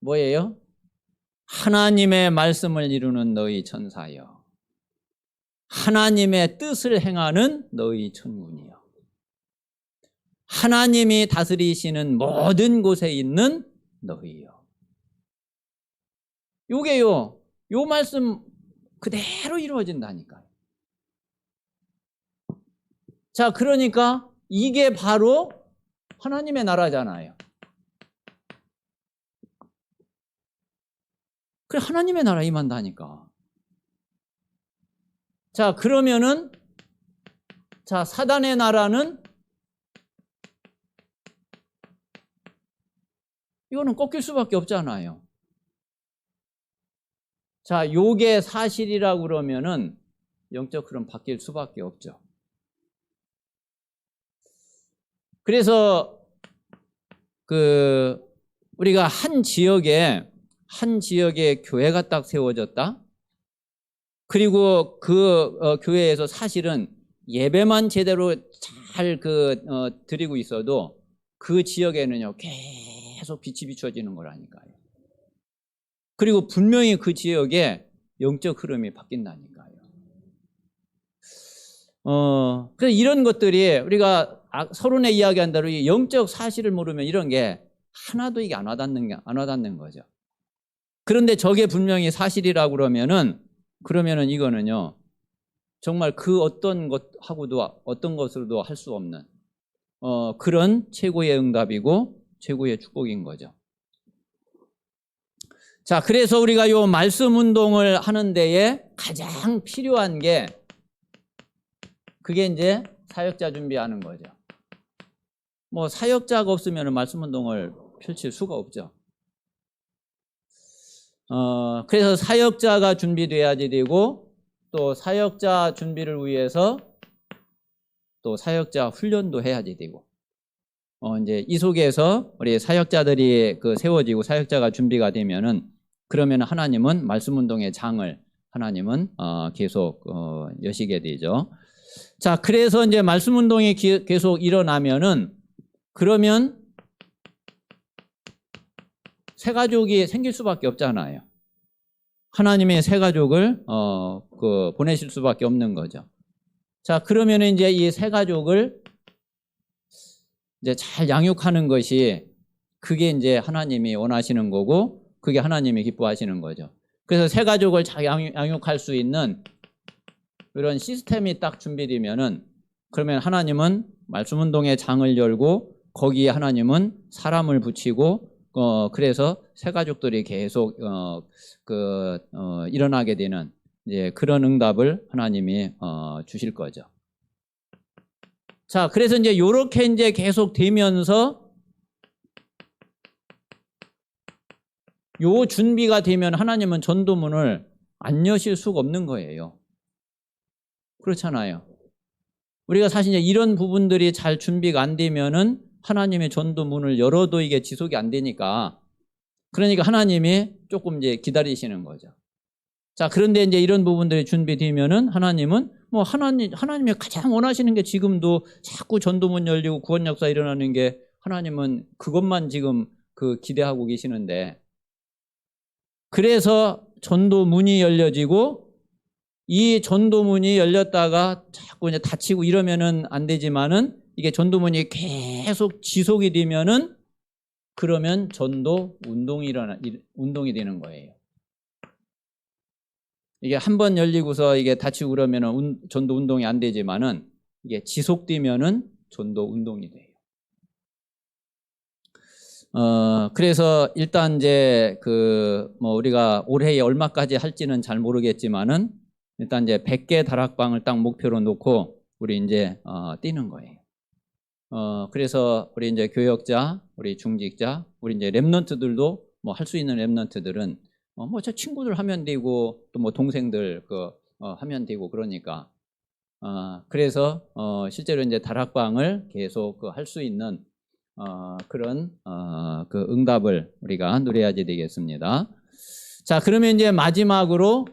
뭐예요? 하나님의 말씀을 이루는 너희 천사여, 하나님의 뜻을 행하는 너희 천군이여, 하나님이 다스리시는 모든 곳에 있는 너희여. 요게요, 요 말씀 그대로 이루어진다니까요. 자, 그러니까 이게 바로 하나님의 나라잖아요. 그래, 하나님의 나라 임한다니까. 자, 그러면은 자, 사단의 나라는 이거는 꺾일 수밖에 없잖아요. 자, 요게 사실이라고 그러면은 영적 흐름 바뀔 수밖에 없죠. 그래서 우리가 한 지역에 교회가 딱 세워졌다. 그리고 교회에서 사실은 예배만 제대로 잘 드리고 있어도 그 지역에는요, 계속 빛이 비춰지는 거라니까요. 그리고 분명히 그 지역에 영적 흐름이 바뀐다니까요. 그래서 이런 것들이 우리가 서론에 이야기한 대로 이 영적 사실을 모르면 이런 게 하나도 이게 안 와닿는 거죠. 그런데 저게 분명히 사실이라고 그러면은 이거는요, 정말 그 어떤 것하고도 어떤 것으로도 할 수 없는 그런 최고의 응답이고 최고의 축복인 거죠. 자, 그래서 우리가 요 말씀 운동을 하는 데에 가장 필요한 게 그게 이제 사역자 준비하는 거죠. 뭐 사역자가 없으면 말씀 운동을 펼칠 수가 없죠. 그래서 사역자가 준비돼야지 되고, 또 사역자 준비를 위해서 또 사역자 훈련도 해야지 되고, 이제 이 속에서 우리 사역자들이 세워지고 사역자가 준비가 되면은, 그러면 하나님은 말씀 운동의 장을 하나님은 계속 여시게 되죠. 자, 그래서 이제 말씀 운동이 계속 일어나면은, 그러면 새 가족이 생길 수밖에 없잖아요. 하나님의 새 가족을 보내실 수밖에 없는 거죠. 자, 그러면 이제 이 새 가족을 이제 잘 양육하는 것이 그게 이제 하나님이 원하시는 거고, 그게 하나님이 기뻐하시는 거죠. 그래서 새 가족을 잘 양육할 수 있는 이런 시스템이 딱 준비되면은, 그러면 하나님은 말씀 운동의 장을 열고 거기에 하나님은 사람을 붙이고 그래서 새 가족들이 계속 일어나게 되는 이제 그런 응답을 하나님이 주실 거죠. 자, 그래서 이제 요렇게 이제 계속 되면서 요 준비가 되면 하나님은 전도문을 안 여실 수가 없는 거예요. 그렇잖아요. 우리가 사실 이제 이런 부분들이 잘 준비가 안 되면은 하나님의 전도문을 열어도 이게 지속이 안 되니까, 그러니까 하나님이 조금 이제 기다리시는 거죠. 자, 그런데 이제 이런 부분들이 준비되면은 하나님은 하나님이 가장 원하시는 게 지금도 자꾸 전도문 열리고 구원 역사 일어나는 게, 하나님은 그것만 지금 기대하고 계시는데, 그래서 전도문이 열려지고, 이 전도문이 열렸다가 자꾸 이제 닫히고 이러면은 안 되지만은, 이게 전도문이 계속 지속이 되면은, 그러면 전도 운동이 되는 거예요. 이게 한번 열리고서 이게 닫히고 그러면은 전도 운동이 안 되지만은, 이게 지속되면은 전도 운동이 돼요. 그래서 일단 이제 우리가 올해에 얼마까지 할지는 잘 모르겠지만은, 일단 이제 100개 다락방을 딱 목표로 놓고 우리 이제 뛰는 거예요. 그래서 우리 이제 교역자, 우리 중직자, 우리 이제 랩런트들도 할 수 있는 랩런트들은 저 친구들 하면 되고, 또 동생들 하면 되고, 그러니까 그래서 실제로 이제 다락방을 계속 할 수 있는 그런 응답을 우리가 누려야지 되겠습니다. 자, 그러면 이제 마지막으로,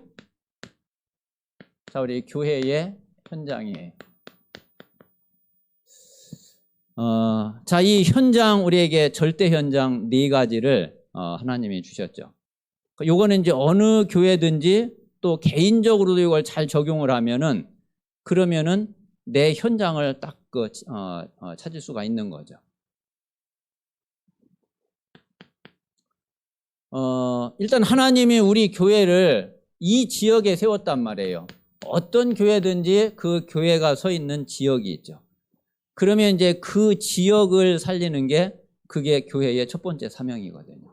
자, 우리 교회의 현장이에요. 자, 이 현장, 우리에게 절대 현장 4가지를 하나님이 주셨죠. 요거는 이제 어느 교회든지 또 개인적으로도 이걸 잘 적용을 하면은, 그러면은 내 현장을 딱 찾을 수가 있는 거죠. 일단 하나님이 우리 교회를 이 지역에 세웠단 말이에요. 어떤 교회든지 그 교회가 서 있는 지역이 있죠. 그러면 이제 그 지역을 살리는 게 그게 교회의 첫 번째 사명이거든요.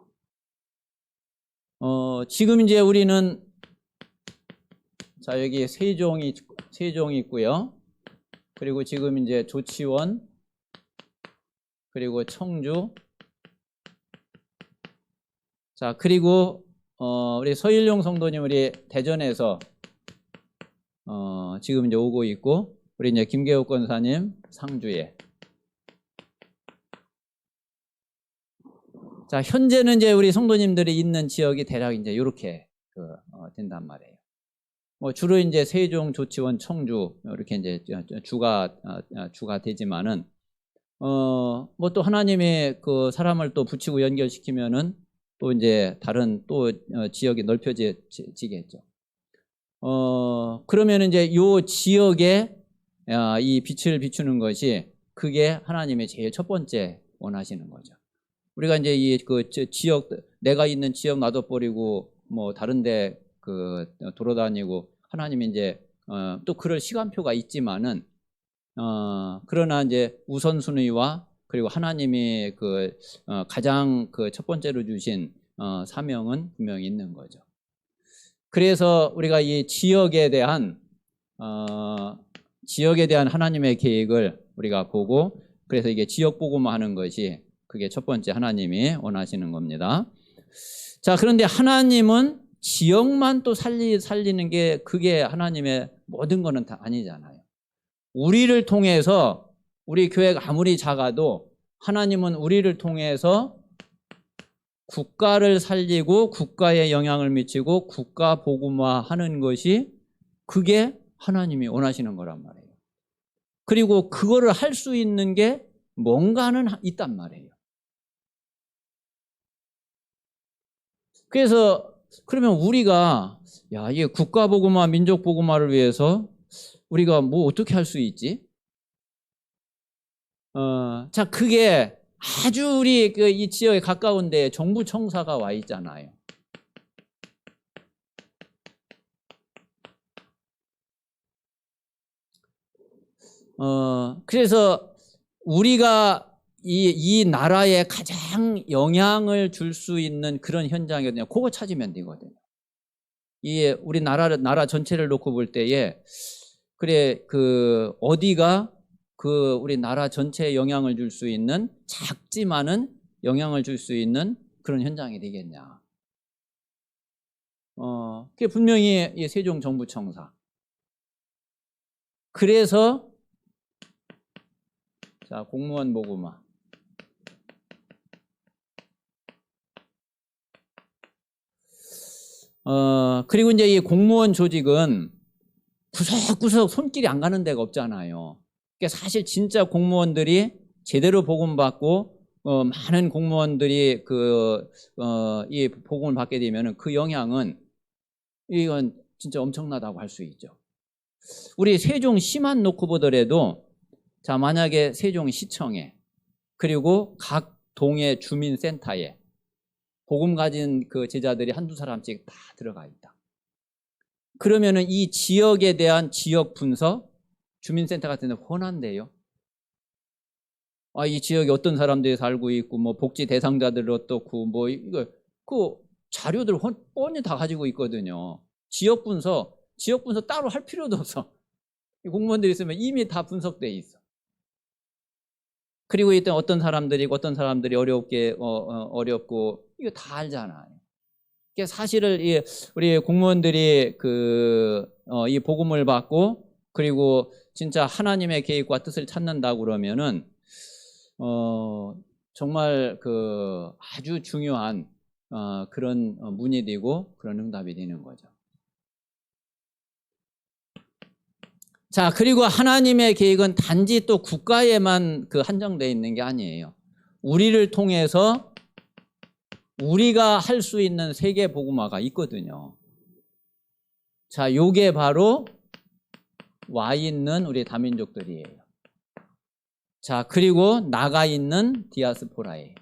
지금 이제 우리는, 자, 여기 세종이 있고요. 그리고 지금 이제 조치원, 그리고 청주, 자, 그리고 우리 서일용 성도님, 우리 대전에서 지금 이제 오고 있고, 우리 이제 김계옥 권사님 상주에. 자, 현재는 이제 우리 성도님들이 있는 지역이 대략 이제 이렇게 된단 말이에요. 주로 이제 세종, 조치원, 청주 이렇게 이제 주가 되지만은, 뭐 또 하나님의 그 사람을 또 붙이고 연결시키면은 또 이제 다른 또 지역이 넓혀지겠죠. 그러면 이제 요 지역에 이 빛을 비추는 것이 그게 하나님의 제일 첫 번째 원하시는 거죠. 우리가 이제 이 그 지역 내가 있는 지역 놔둬버리고 뭐 다른데 그 돌아다니고 하나님이 이제 또 그럴 시간표가 있지만은 그러나 이제 우선순위와 그리고 하나님이 그 가장 그 첫 번째로 주신 사명은 분명히 있는 거죠. 그래서 우리가 이 지역에 대한 하나님의 계획을 우리가 보고 그래서 이게 지역 복음화 하는 것이 그게 첫 번째 하나님이 원하시는 겁니다. 자, 그런데 하나님은 지역만 또 살리는 게 그게 하나님의 모든 거는 다 아니잖아요. 우리를 통해서 우리 교회가 아무리 작아도 하나님은 우리를 통해서 국가를 살리고 국가에 영향을 미치고 국가 복음화하는 것이 그게 하나님이 원하시는 거란 말이에요. 그리고 그거를 할 수 있는 게 뭔가는 있단 말이에요. 그래서 그러면 우리가 이게 국가 복음화, 민족 복음화를 위해서 우리가 뭐 어떻게 할 수 있지? 자, 그게 아주 우리 이 지역에 가까운데 정부 청사가 와 있잖아요. 그래서 우리가 이 나라에 가장 영향을 줄 수 있는 그런 현장이거든요. 그거 찾으면 되거든요. 이 우리 나라 전체를 놓고 볼 때에 그래 그 어디가 그 우리 나라 전체에 영향을 줄 수 있는 작지만은 영향을 줄 수 있는 그런 현장이 되겠냐. 그게 분명히 이 세종정부청사. 그래서 자, 공무원 복음화. 그리고 이제 이 공무원 조직은 구석구석 손길이 안 가는 데가 없잖아요. 그러니까 사실 진짜 공무원들이 제대로 복음받고 많은 공무원들이 이 복음을 받게 되면은 그 영향은 이건 진짜 엄청나다고 할 수 있죠. 우리 세종시만 놓고 보더라도 자, 만약에 세종시청에 그리고 각 동의 주민센터에 복음 가진 그 제자들이 한두 사람씩 다 들어가 있다. 그러면은 이 지역에 대한 지역 분석, 주민센터 같은 데 훤한데요. 이 지역에 어떤 사람들이 살고 있고, 뭐 복지 대상자들 어떻고, 뭐 이거 그 자료들 뻔히 다 가지고 있거든요. 지역 분석 따로 할 필요도 없어. 공무원들이 있으면 이미 다 분석돼 있어. 그리고 일단 어떤 사람들이 어렵고 이거 다 알잖아요. 사실을 우리 공무원들이 이 복음을 받고 그리고 진짜 하나님의 계획과 뜻을 찾는다고 그러면은 정말 아주 중요한 그런 문이 되고 그런 응답이 되는 거죠. 자, 그리고 하나님의 계획은 단지 또 국가에만 한정되어 있는 게 아니에요. 우리를 통해서 우리가 할 수 있는 세계 복음화가 있거든요. 자, 요게 바로 와 있는 우리 다민족들이에요. 자, 그리고 나가 있는 디아스포라예요.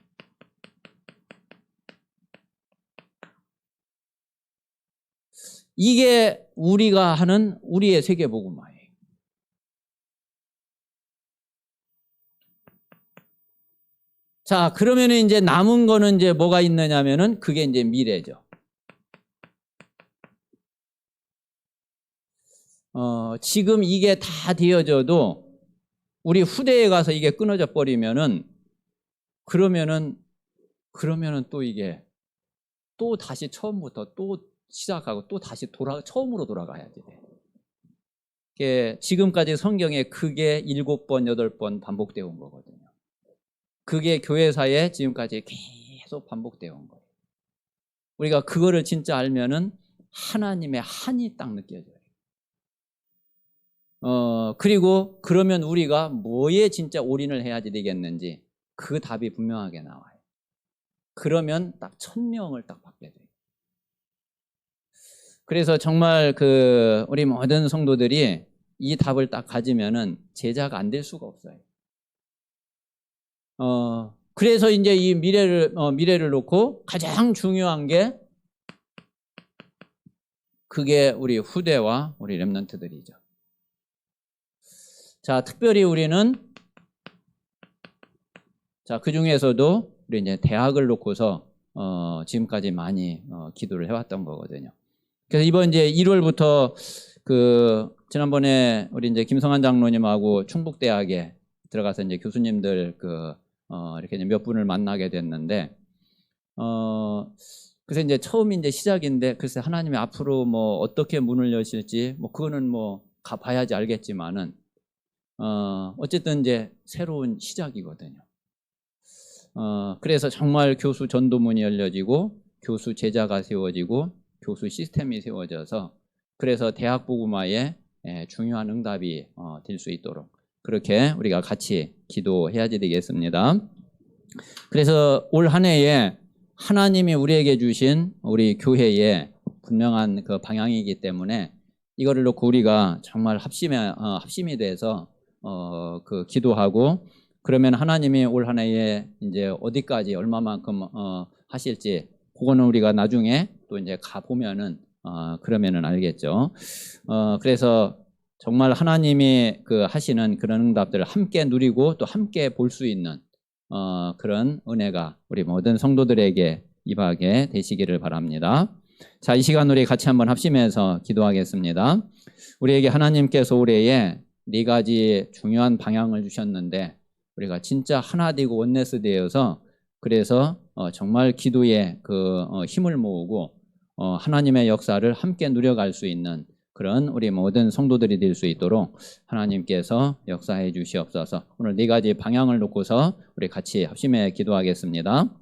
이게 우리가 하는 우리의 세계 복음화예요. 자, 그러면 이제 남은 거는 이제 뭐가 있느냐면은 그게 이제 미래죠. 지금 이게 다 되어져도 우리 후대에 가서 이게 끊어져 버리면은 그러면은 또 이게 또 다시 처음부터 또 시작하고 또 다시 처음으로 돌아가야지 돼. 지금까지 성경에 크게 7번, 8번 반복되어 온 거거든요. 그게 교회사에 지금까지 계속 반복되어 온 거예요. 우리가 그거를 진짜 알면은 하나님의 한이 딱 느껴져요. 그리고 그러면 우리가 뭐에 진짜 올인을 해야 되겠는지 그 답이 분명하게 나와요. 그러면 딱 1000명을 딱 받게 돼요. 그래서 정말 우리 모든 성도들이 이 답을 딱 가지면은 제자가 안 될 수가 없어요. 그래서 이제 이 미래를 놓고 가장 중요한 게 그게 우리 후대와 우리 렘넌트들이죠. 자, 특별히 우리는 그 중에서도 우리 이제 대학을 놓고서 지금까지 많이 기도를 해왔던 거거든요. 그래서 이번 이제 1월부터 지난번에 우리 이제 김성환 장로님하고 충북대학에 들어가서 이제 교수님들 이렇게 이제 몇 분을 만나게 됐는데, 그래서 이제 처음이 이제 시작인데, 글쎄 하나님이 앞으로 뭐 어떻게 문을 여실지, 뭐 그거는 뭐 가봐야지 알겠지만은, 어쨌든 이제 새로운 시작이거든요. 그래서 정말 교수 전도문이 열려지고, 교수 제자가 세워지고, 교수 시스템이 세워져서, 그래서 대학 복음화에 중요한 응답이 될 수 있도록 그렇게 우리가 같이 기도해야지 되겠습니다. 그래서 올 한 해에 하나님이 우리에게 주신 우리 교회의 분명한 그 방향이기 때문에 이거를 놓고 우리가 정말 합심이 돼서 기도하고, 그러면 하나님이 올 한 해에 이제 어디까지 얼마만큼 하실지 그거는 우리가 나중에 또 이제 가 보면은 그러면은 알겠죠. 그래서 정말 하나님이 하시는 그런 응답들을 함께 누리고 또 함께 볼 수 있는 그런 은혜가 우리 모든 성도들에게 임하게 되시기를 바랍니다. 자, 이 시간 우리 같이 한번 합심해서 기도하겠습니다. 우리에게 하나님께서 올해에 4가지 중요한 방향을 주셨는데 우리가 진짜 하나 되고 원네스 되어서 그래서 정말 기도에 힘을 모으고 하나님의 역사를 함께 누려갈 수 있는 그런 우리 모든 성도들이 될 수 있도록 하나님께서 역사해 주시옵소서. 오늘 4가지 방향을 놓고서 우리 같이 합심해 기도하겠습니다.